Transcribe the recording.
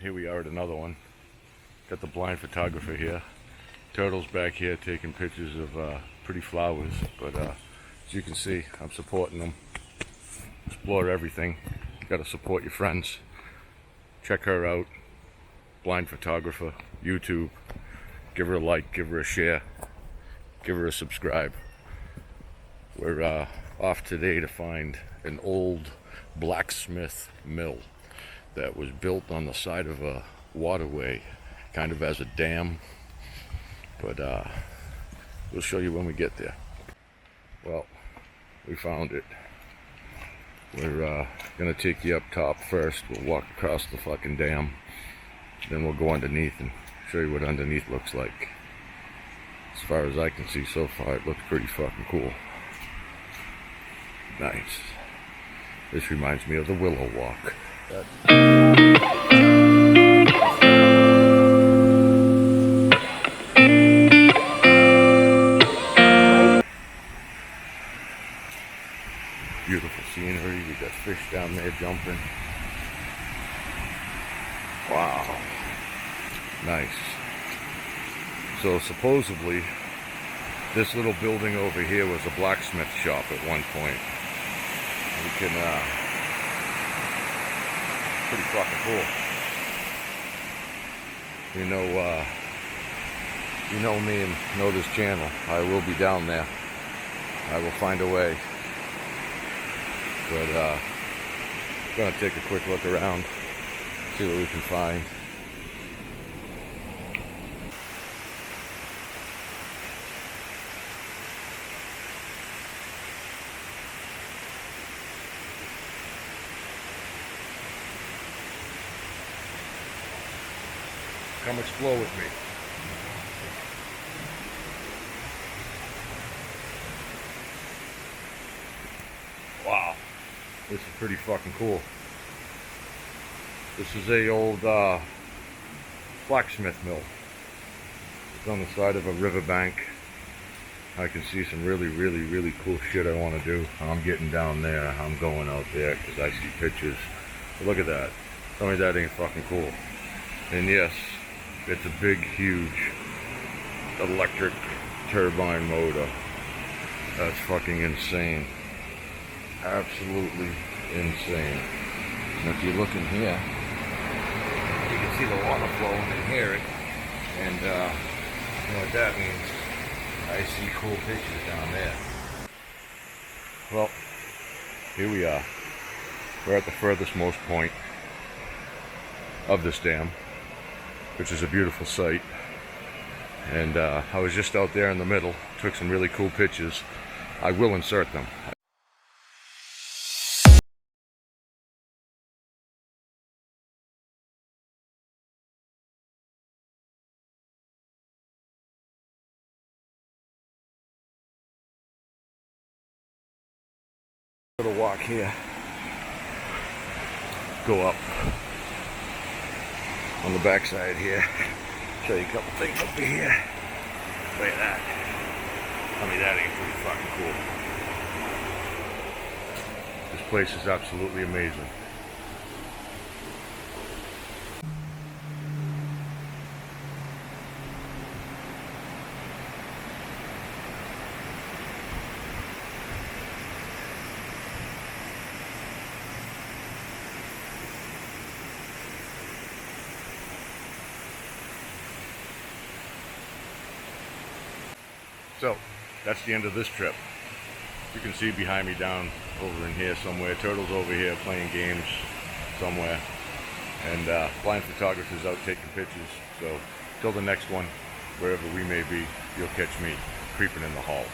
here we are at another one. Got the blind photographer here. Turtle's back here taking pictures of pretty flowers, but as you can see, I'm supporting them. Explore everything. You gotta support your friends. Check her out. Blind photographer, YouTube. Give her a like, give her a share, give her a subscribe. We're off today to find an old blacksmith mill that was built on the side of a waterway, kind of as a dam, but we'll show you when we get there. Well, we found it. We're gonna take you up top first. We'll walk across the fucking dam, then we'll go underneath and show you what underneath looks like. As far as I can see so far, it looks pretty fucking cool. Nice. This reminds me of the Willow Walk. Beautiful scenery. We got fish down there jumping. Wow. Nice. So supposedly this little building over here was a blacksmith shop at one point. We can pretty fucking cool. You know me and know this channel. I will be down there. I will find a way. But gonna take a quick look around, see what we can find. Come explore with me. Wow, this is pretty fucking cool. This is a old blacksmith mill. It's on the side of a riverbank. I can see some really cool shit I want to do. I'm getting down there. I'm going out there because I see pictures. But look at that. Tell me that ain't fucking cool. And yes, it's a big, huge electric turbine motor. That's fucking insane. Absolutely insane. And if you look in here, you can see the water flowing and hear it. And you know what that means? I see cool pictures down there. Well, here we are. We're at the furthest most point of this dam, which is a beautiful sight. And I was just out there in the middle, took some really cool pictures. I will insert them. Little walk here. Go up on the backside here. Show you a couple things over here. Look at that. Tell me that ain't pretty fucking cool. This place is absolutely amazing. So, that's the end of this trip. You can see behind me down over in here somewhere. Turtle's over here playing games somewhere. And blind photographer's out taking pictures. So, till the next one, wherever we may be, you'll catch me creeping in the halls.